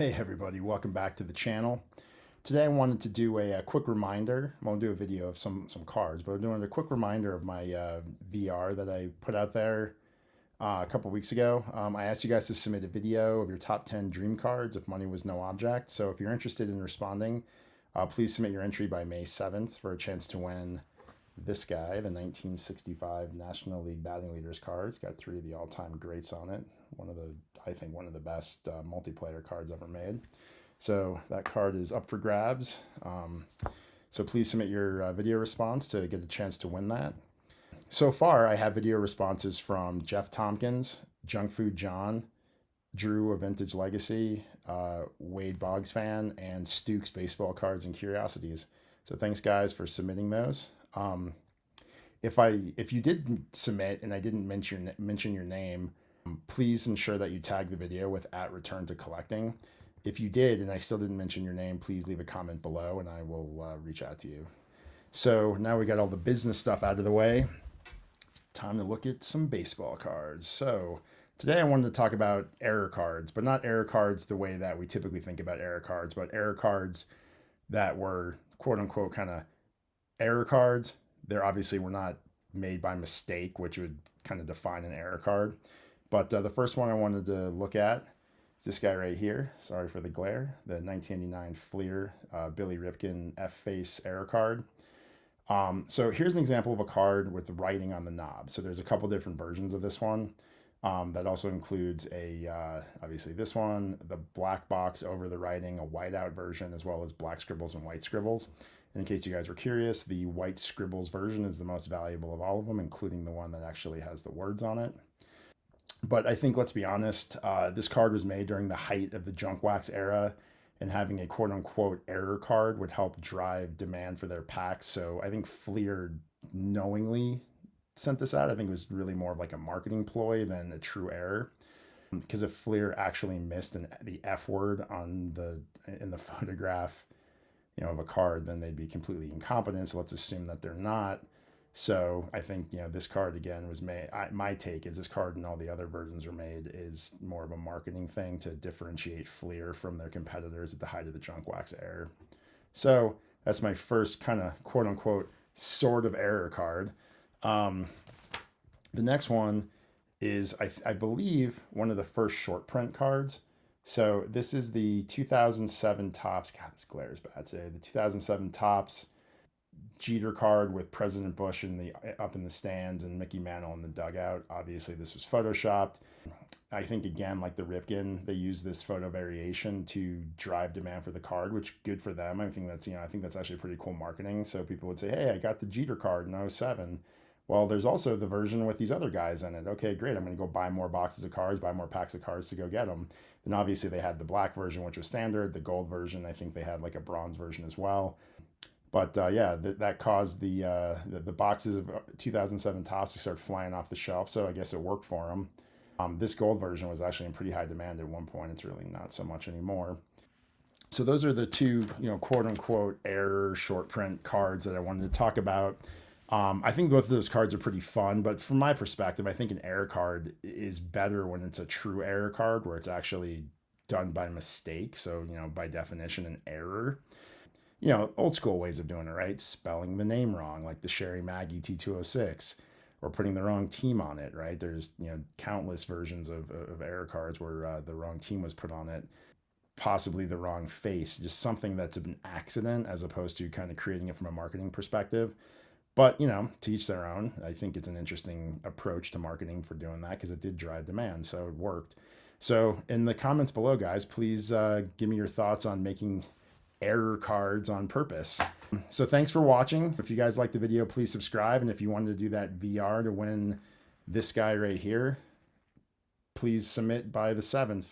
Hey everybody, welcome back to the channel. Today I wanted to do a quick reminder. I'm going to do a video of some cards, but I'm doing a quick reminder of my VR that I put out there a couple weeks ago. I asked you guys to submit a video of your top 10 dream cards if money was no object. So if you're interested in responding, please submit your entry by May 7th for a chance to win this guy, the 1965 National League Batting Leaders cards. Got three of the all-time greats on it. I think one of the best multiplayer cards ever made. So that card is up for grabs. So please submit your video response to get a chance to win that. So far, I have video responses from Jeff Tompkins, Junk Food John, Drew of Vintage Legacy, Wade Boggs fan, and Stukes Baseball Cards and Curiosities. So thanks guys for submitting those. If you did submit and I didn't mention your name, please ensure that you tag the video with @return-to-collecting. If you did and I still didn't mention your name, please leave a comment below and I will reach out to you. So now we got all the business stuff out of the way. It's time to look at some baseball cards. So today I wanted to talk about error cards, but not error cards the way that we typically think about error cards, but error cards that were quote unquote kind of error cards. They're obviously were not made by mistake, which would kind of define an error card. But the first one I wanted to look at is this guy right here. Sorry for the glare. The 1989 Fleer Billy Ripken F-Face error card. So here's an example of a card with writing on the knob. So there's a couple different versions of this one. That also includes obviously this one, the black box over the writing, a whiteout version, as well as black scribbles and white scribbles. In case you guys were curious, the white scribbles version is the most valuable of all of them, including the one that actually has the words on it. But I think, let's be honest, this card was made during the height of the junk wax era, and having a quote unquote error card would help drive demand for their packs. So I think Fleer knowingly sent this out. I think it was really more of like a marketing ploy than a true error. Because if Fleer actually missed the F word in the photograph, of a card, then they'd be completely incompetent. So let's assume that they're not. So I think, this card again was made. My take is this card and all the other versions are made is more of a marketing thing to differentiate Fleer from their competitors at the height of the junk wax era. So that's my first kind of quote unquote sort of error card. The next one is, I believe, one of the first short print cards. So this is the 2007 Topps. God, this glare is bad today. The 2007 Topps Jeter card with President Bush up in the stands and Mickey Mantle in the dugout. Obviously, this was photoshopped. I think again, like the Ripken, they use this photo variation to drive demand for the card, which good for them. I think that's actually pretty cool marketing. So people would say, "Hey, I got the Jeter card in 07." Well, there's also the version with these other guys in it. Okay, great. I'm going to go buy more boxes of cards, buy more packs of cards to go get them. Then obviously they had the black version, which was standard. The gold version, I think they had like a bronze version as well. But that caused the boxes of 2007 Topps to start flying off the shelf. So I guess it worked for them. This gold version was actually in pretty high demand at one point. It's really not so much anymore. So those are the two, quote unquote error short print cards that I wanted to talk about. I think both of those cards are pretty fun, but from my perspective, I think an error card is better when it's a true error card where it's actually done by mistake. So, by definition, an error. Old school ways of doing it, right? Spelling the name wrong, like the Sherry Maggie T206, or putting the wrong team on it, right? There's, countless versions of error cards where the wrong team was put on it, possibly the wrong face, just something that's an accident as opposed to kind of creating it from a marketing perspective. But, to each their own. I think it's an interesting approach to marketing for doing that because it did drive demand, so it worked. So in the comments below, guys, please give me your thoughts on making error cards on purpose. So thanks for watching. If you guys liked the video, please subscribe. And if you wanted to do that VR to win this guy right here, please submit by the 7th.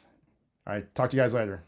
All right, talk to you guys later.